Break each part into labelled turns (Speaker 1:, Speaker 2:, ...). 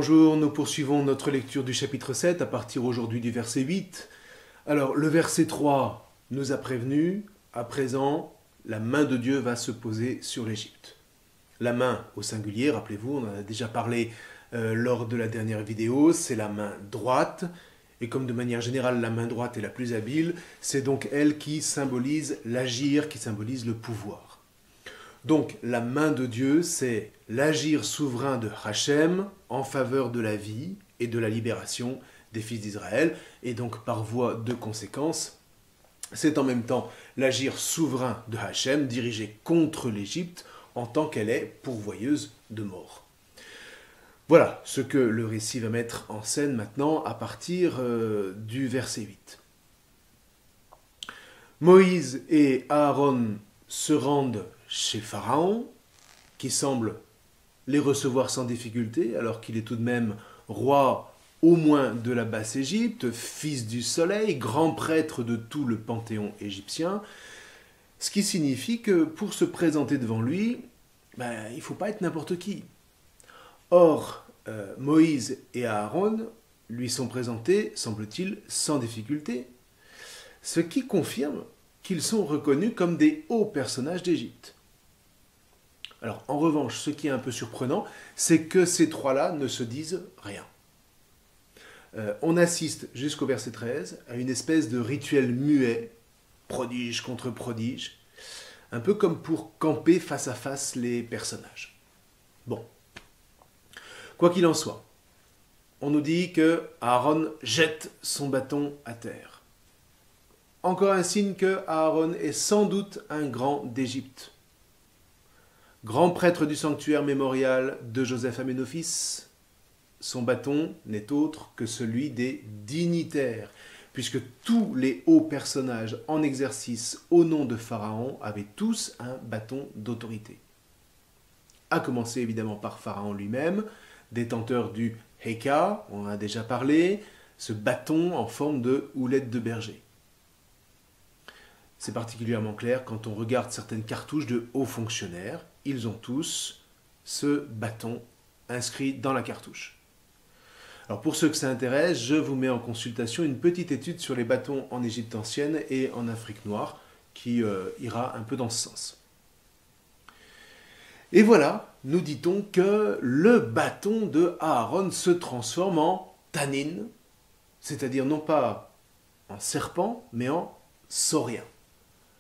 Speaker 1: bonjour, nous poursuivons notre lecture du chapitre 7 à partir aujourd'hui du verset 8. Alors, le verset 3 nous a prévenu, à présent, la main de Dieu va se poser sur l'Égypte. La main au singulier, rappelez-vous, on en a déjà parlé lors de la dernière vidéo, c'est la main droite. Et comme de manière générale, la main droite est la plus habile, c'est donc elle qui symbolise l'agir, qui symbolise le pouvoir. Donc, la main de Dieu, c'est l'agir souverain de Hachem en faveur de la vie et de la libération des fils d'Israël. Et donc, par voie de conséquence, c'est en même temps l'agir souverain de Hachem dirigé contre l'Égypte en tant qu'elle est pourvoyeuse de mort. Voilà ce que le récit va mettre en scène maintenant à partir du verset 8. Moïse et Aaron se rendent chez Pharaon, qui semble les recevoir sans difficulté, alors qu'il est tout de même roi au moins de la Basse-Égypte, fils du soleil, grand prêtre de tout le panthéon égyptien, ce qui signifie que pour se présenter devant lui, il ne faut pas être n'importe qui. Or, Moïse et Aaron lui sont présentés, semble-t-il, sans difficulté, ce qui confirme qu'ils sont reconnus comme des hauts personnages d'Égypte. Alors, en revanche, ce qui est un peu surprenant, c'est que ces trois-là ne se disent rien. On assiste jusqu'au verset 13 à une espèce de rituel muet, prodige contre prodige, un peu comme pour camper face à face les personnages. Bon. Quoi qu'il en soit, on nous dit que Aaron jette son bâton à terre. Encore un signe que Aaron est sans doute un grand d'Égypte. Grand prêtre du sanctuaire mémorial de Joseph Aménophis, son bâton n'est autre que celui des dignitaires, puisque tous les hauts personnages en exercice au nom de Pharaon avaient tous un bâton d'autorité. À commencer évidemment par Pharaon lui-même, détenteur du Heka, on en a déjà parlé, ce bâton en forme de houlette de berger. C'est particulièrement clair quand on regarde certaines cartouches de hauts fonctionnaires, ils ont tous ce bâton inscrit dans la cartouche. Alors pour ceux que ça intéresse, je vous mets en consultation une petite étude sur les bâtons en Égypte ancienne et en Afrique noire qui ira un peu dans ce sens. Et voilà, nous dit-on que le bâton de Aaron se transforme en tanin, c'est-à-dire non pas en serpent, mais en saurien.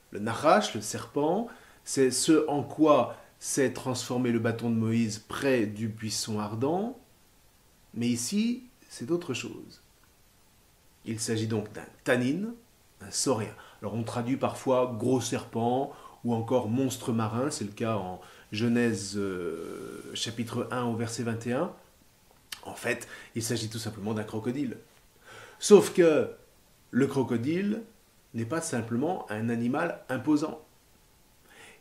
Speaker 1: Le nachash, le serpent, c'est ce en quoi s'est transformé le bâton de Moïse près du buisson ardent, mais ici, c'est autre chose. Il s'agit donc d'un tanin, un saurien. Alors on traduit parfois gros serpent ou encore monstre marin, c'est le cas en Genèse chapitre 1 au verset 21. En fait, il s'agit tout simplement d'un crocodile. Sauf que le crocodile n'est pas simplement un animal imposant.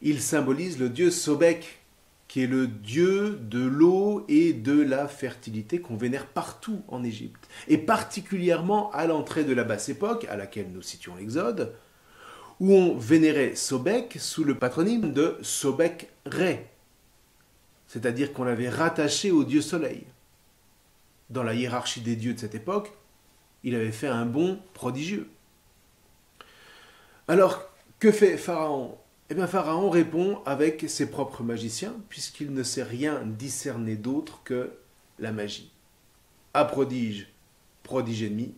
Speaker 1: Il symbolise le dieu Sobek, qui est le dieu de l'eau et de la fertilité qu'on vénère partout en Égypte, et particulièrement à l'entrée de la basse époque, à laquelle nous citions l'Exode, où on vénérait Sobek sous le patronyme de Sobek-Ré, c'est-à-dire qu'on l'avait rattaché au dieu soleil. Dans la hiérarchie des dieux de cette époque, il avait fait un bond prodigieux. Alors, que fait Pharaon ? Eh bien, Pharaon répond avec ses propres magiciens, puisqu'il ne sait rien discerner d'autre que la magie. À prodige, prodige ennemi,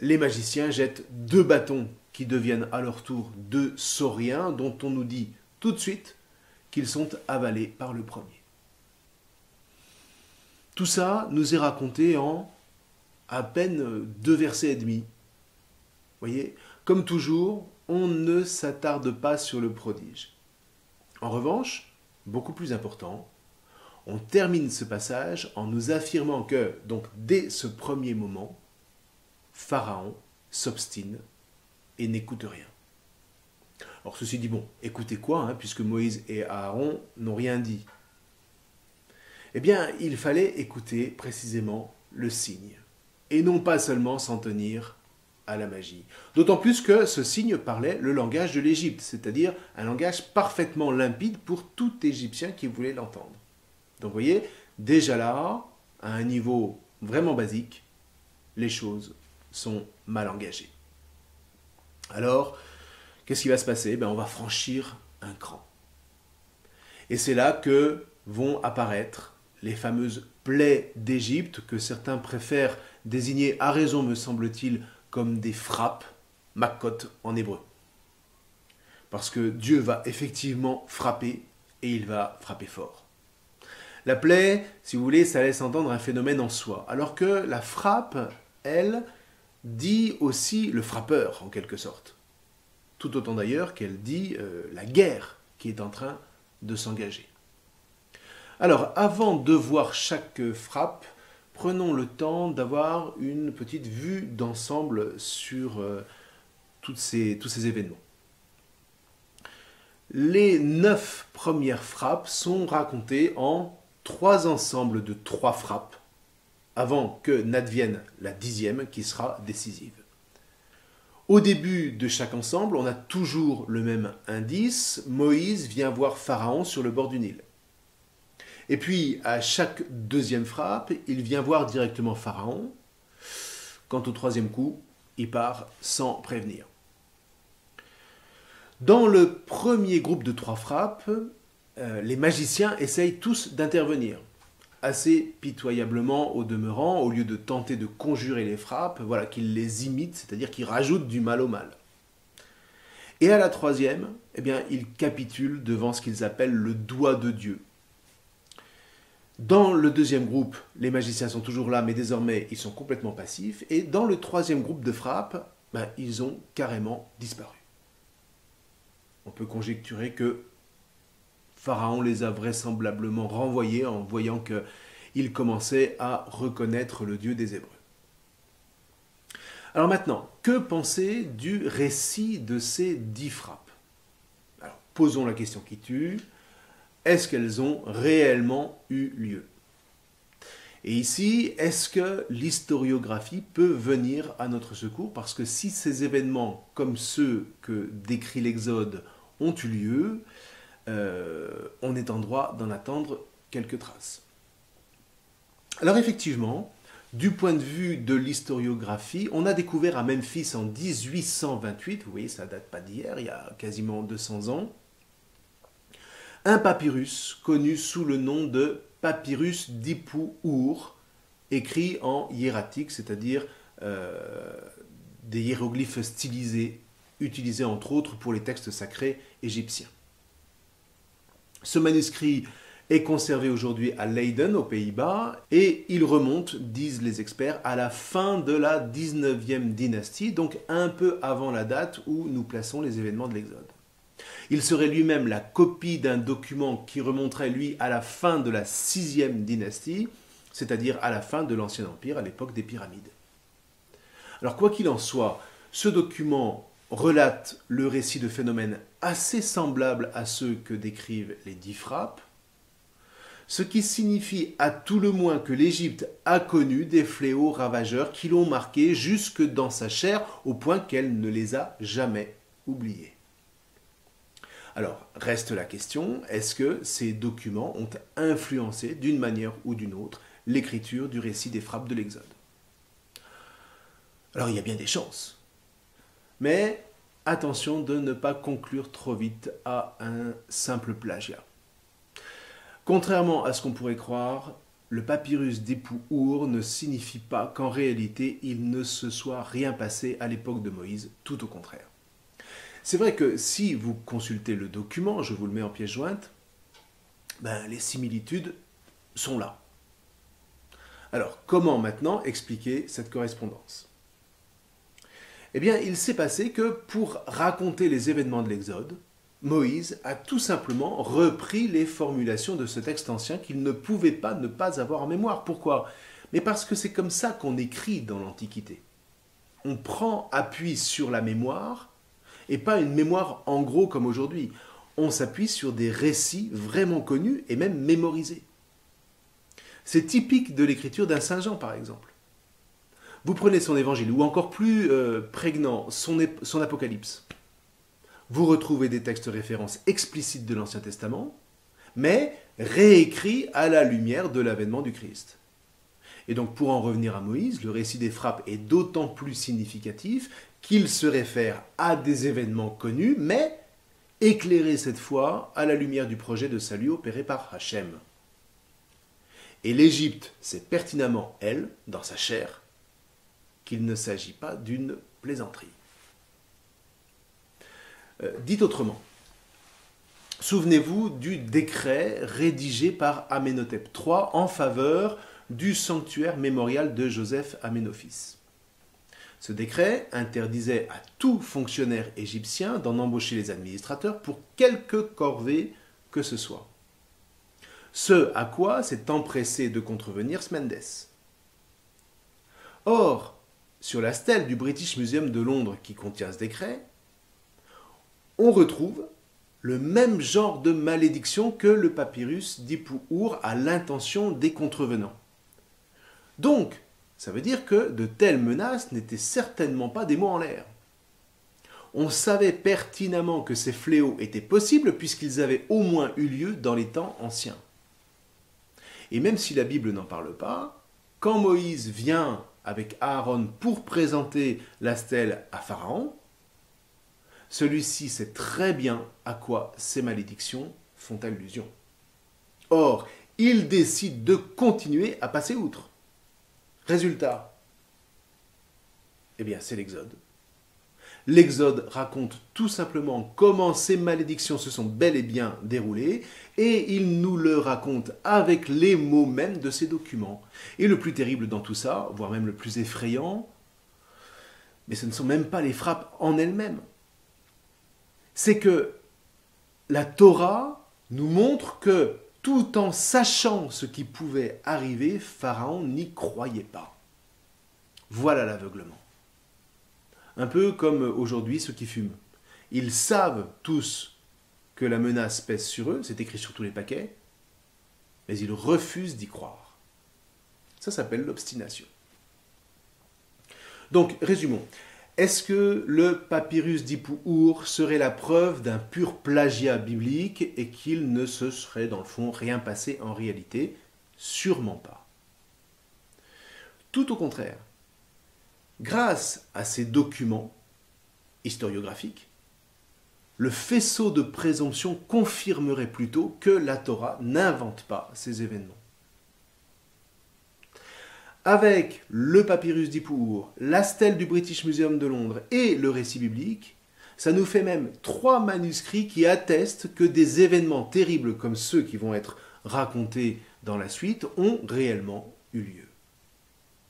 Speaker 1: les magiciens jettent deux bâtons qui deviennent à leur tour deux sauriens, dont on nous dit tout de suite qu'ils sont avalés par le premier. Tout ça nous est raconté en à peine 2 versets et demi. Vous voyez, comme toujours, on ne s'attarde pas sur le prodige. En revanche, beaucoup plus important, on termine ce passage en nous affirmant que, donc dès ce premier moment, Pharaon s'obstine et n'écoute rien. Alors ceci dit, bon, écoutez quoi, puisque Moïse et Aaron n'ont rien dit. Eh bien, il fallait écouter précisément le signe, et non pas seulement s'en tenir à la magie. D'autant plus que ce signe parlait le langage de l'Égypte, c'est-à-dire un langage parfaitement limpide pour tout Égyptien qui voulait l'entendre. Donc vous voyez, déjà là, à un niveau vraiment basique, les choses sont mal engagées. Alors, qu'est-ce qui va se passer? On va franchir un cran. Et c'est là que vont apparaître les fameuses plaies d'Égypte, que certains préfèrent désigner, à raison me semble-t-il, comme des frappes, makkot en hébreu. Parce que Dieu va effectivement frapper, et il va frapper fort. La plaie, si vous voulez, ça laisse entendre un phénomène en soi, alors que la frappe, elle, dit aussi le frappeur, en quelque sorte. Tout autant d'ailleurs qu'elle dit la guerre qui est en train de s'engager. Alors, avant de voir chaque frappe, prenons le temps d'avoir une petite vue d'ensemble sur tous ces événements. Les 9 premières frappes sont racontées en 3 ensembles de 3 frappes, avant que n'advienne la 10e qui sera décisive. Au début de chaque ensemble, on a toujours le même indice. Moïse vient voir Pharaon sur le bord du Nil. Et puis, à chaque deuxième frappe, il vient voir directement Pharaon. Quant au troisième coup, il part sans prévenir. Dans le premier groupe de 3 frappes, les magiciens essayent tous d'intervenir. Assez pitoyablement au demeurant, au lieu de tenter de conjurer les frappes, voilà, qu'ils les imitent, c'est-à-dire qu'ils rajoutent du mal au mal. Et à la troisième, ils capitulent devant ce qu'ils appellent le doigt de Dieu. Dans le deuxième groupe, les magiciens sont toujours là, mais désormais ils sont complètement passifs. Et dans le troisième groupe de frappes, ils ont carrément disparu. On peut conjecturer que Pharaon les a vraisemblablement renvoyés en voyant qu'ils commençaient à reconnaître le Dieu des Hébreux. Alors maintenant, que penser du récit de ces 10 frappes? Alors, posons la question qui tue. Est-ce qu'elles ont réellement eu lieu? Et ici, est-ce que l'historiographie peut venir à notre secours? Parce que si ces événements, comme ceux que décrit l'Exode, ont eu lieu, on est en droit d'en attendre quelques traces. Alors effectivement, du point de vue de l'historiographie, on a découvert à Memphis en 1828, vous voyez, ça date pas d'hier, il y a quasiment 200 ans, un papyrus connu sous le nom de papyrus d'Ipu-Ur, écrit en hiératique, c'est-à-dire des hiéroglyphes stylisés, utilisés entre autres pour les textes sacrés égyptiens. Ce manuscrit est conservé aujourd'hui à Leiden, aux Pays-Bas, et il remonte, disent les experts, à la fin de la 19e dynastie, donc un peu avant la date où nous plaçons les événements de l'Exode. Il serait lui-même la copie d'un document qui remonterait, lui, à la fin de la 6e dynastie, c'est-à-dire à la fin de l'Ancien Empire, à l'époque des pyramides. Alors, quoi qu'il en soit, ce document relate le récit de phénomènes assez semblables à ceux que décrivent les 10 frappes, ce qui signifie à tout le moins que l'Égypte a connu des fléaux ravageurs qui l'ont marquée jusque dans sa chair, au point qu'elle ne les a jamais oubliés. Alors, reste la question, est-ce que ces documents ont influencé d'une manière ou d'une autre l'écriture du récit des frappes de l'Exode? Alors, il y a bien des chances. Mais attention de ne pas conclure trop vite à un simple plagiat. Contrairement à ce qu'on pourrait croire, le papyrus d'Ipu-Ur ne signifie pas qu'en réalité il ne se soit rien passé à l'époque de Moïse, tout au contraire. C'est vrai que si vous consultez le document, je vous le mets en pièce jointe, les similitudes sont là. Alors, comment maintenant expliquer cette correspondance? Eh bien, il s'est passé que pour raconter les événements de l'Exode, Moïse a tout simplement repris les formulations de ce texte ancien qu'il ne pouvait pas ne pas avoir en mémoire. Pourquoi? Mais parce que c'est comme ça qu'on écrit dans l'Antiquité. On prend appui sur la mémoire, et pas une mémoire en gros comme aujourd'hui. On s'appuie sur des récits vraiment connus et même mémorisés. C'est typique de l'écriture d'un Saint Jean, par exemple. Vous prenez son évangile, ou encore plus prégnant, son Apocalypse. Vous retrouvez des textes références explicites de l'Ancien Testament, mais réécrit à la lumière de l'avènement du Christ. Et donc pour en revenir à Moïse, le récit des frappes est d'autant plus significatif qu'il se réfère à des événements connus, mais éclairés cette fois à la lumière du projet de salut opéré par Hachem. Et l'Égypte sait pertinemment, elle, dans sa chair, qu'il ne s'agit pas d'une plaisanterie. Dit autrement, souvenez-vous du décret rédigé par Amenhotep III en faveur du sanctuaire mémorial de Joseph Amenophis. Ce décret interdisait à tout fonctionnaire égyptien d'en embaucher les administrateurs pour quelque corvée que ce soit. Ce à quoi s'est empressé de contrevenir Smendes. Or, sur la stèle du British Museum de Londres qui contient ce décret, on retrouve le même genre de malédiction que le papyrus d'Ipu'ur à l'intention des contrevenants. Donc, ça veut dire que de telles menaces n'étaient certainement pas des mots en l'air. On savait pertinemment que ces fléaux étaient possibles puisqu'ils avaient au moins eu lieu dans les temps anciens. Et même si la Bible n'en parle pas, quand Moïse vient avec Aaron pour présenter la stèle à Pharaon, celui-ci sait très bien à quoi ces malédictions font allusion. Or, il décide de continuer à passer outre. Résultat, eh bien, c'est l'Exode. L'Exode raconte tout simplement comment ces malédictions se sont bel et bien déroulées, et il nous le raconte avec les mots mêmes de ces documents. Et le plus terrible dans tout ça, voire même le plus effrayant, mais ce ne sont même pas les frappes en elles-mêmes. C'est que la Torah nous montre que, tout en sachant ce qui pouvait arriver, Pharaon n'y croyait pas. Voilà l'aveuglement. Un peu comme aujourd'hui ceux qui fument. Ils savent tous que la menace pèse sur eux, c'est écrit sur tous les paquets, mais ils refusent d'y croire. Ça s'appelle l'obstination. Donc, résumons. Est-ce que le papyrus d'Ipu'ur serait la preuve d'un pur plagiat biblique et qu'il ne se serait dans le fond rien passé en réalité? Sûrement pas. Tout au contraire. Grâce à ces documents historiographiques, le faisceau de présomption confirmerait plutôt que la Torah n'invente pas ces événements. Avec le papyrus d'Ipu'ur, la stèle du British Museum de Londres et le récit biblique, ça nous fait même 3 manuscrits qui attestent que des événements terribles comme ceux qui vont être racontés dans la suite ont réellement eu lieu.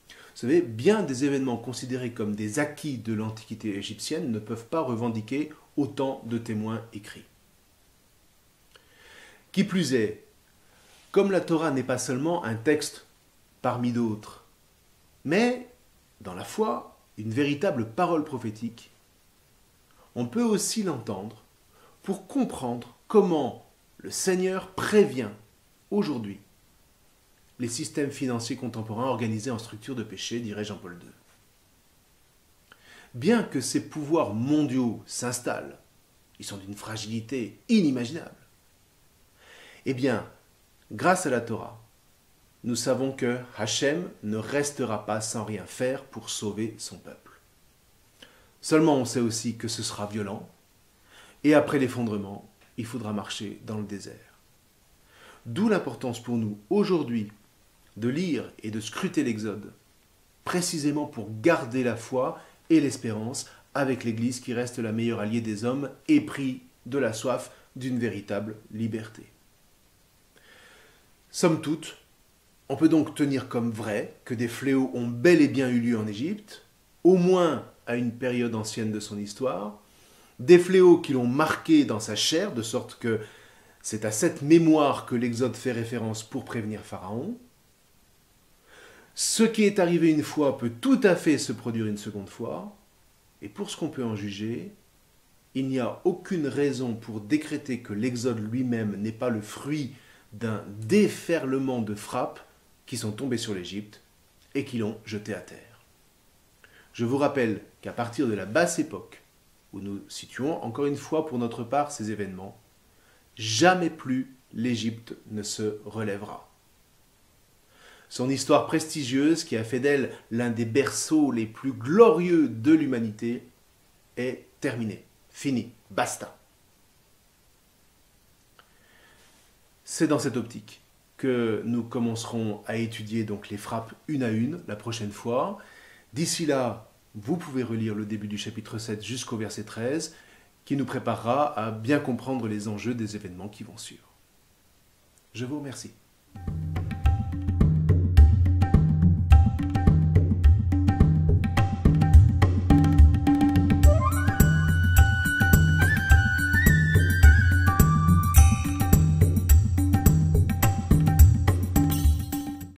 Speaker 1: Vous savez, bien des événements considérés comme des acquis de l'Antiquité égyptienne ne peuvent pas revendiquer autant de témoins écrits. Qui plus est, comme la Torah n'est pas seulement un texte parmi d'autres, mais, dans la foi, une véritable parole prophétique, on peut aussi l'entendre pour comprendre comment le Seigneur prévient aujourd'hui les systèmes financiers contemporains organisés en structure de péché, dirait Jean-Paul II. Bien que ces pouvoirs mondiaux s'installent, ils sont d'une fragilité inimaginable. Eh bien, grâce à la Torah, nous savons que Hachem ne restera pas sans rien faire pour sauver son peuple. Seulement on sait aussi que ce sera violent, et après l'effondrement, il faudra marcher dans le désert. D'où l'importance pour nous, aujourd'hui, de lire et de scruter l'Exode, précisément pour garder la foi et l'espérance avec l'Église qui reste la meilleure alliée des hommes épris de la soif d'une véritable liberté. Somme toute, on peut donc tenir comme vrai que des fléaux ont bel et bien eu lieu en Égypte, au moins à une période ancienne de son histoire, des fléaux qui l'ont marqué dans sa chair, de sorte que c'est à cette mémoire que l'Exode fait référence pour prévenir Pharaon. Ce qui est arrivé une fois peut tout à fait se produire une seconde fois, et pour ce qu'on peut en juger, il n'y a aucune raison pour décréter que l'Exode lui-même n'est pas le fruit d'un déferlement de frappes qui sont tombées sur l'Égypte et qui l'ont jeté à terre. Je vous rappelle qu'à partir de la basse époque, où nous situons encore une fois pour notre part ces événements, jamais plus l'Égypte ne se relèvera. Son histoire prestigieuse, qui a fait d'elle l'un des berceaux les plus glorieux de l'humanité, est terminée, finie, basta. C'est dans cette optique que nous commencerons à étudier donc les frappes une à une la prochaine fois. D'ici là, vous pouvez relire le début du chapitre 7 jusqu'au verset 13, qui nous préparera à bien comprendre les enjeux des événements qui vont suivre. Je vous remercie.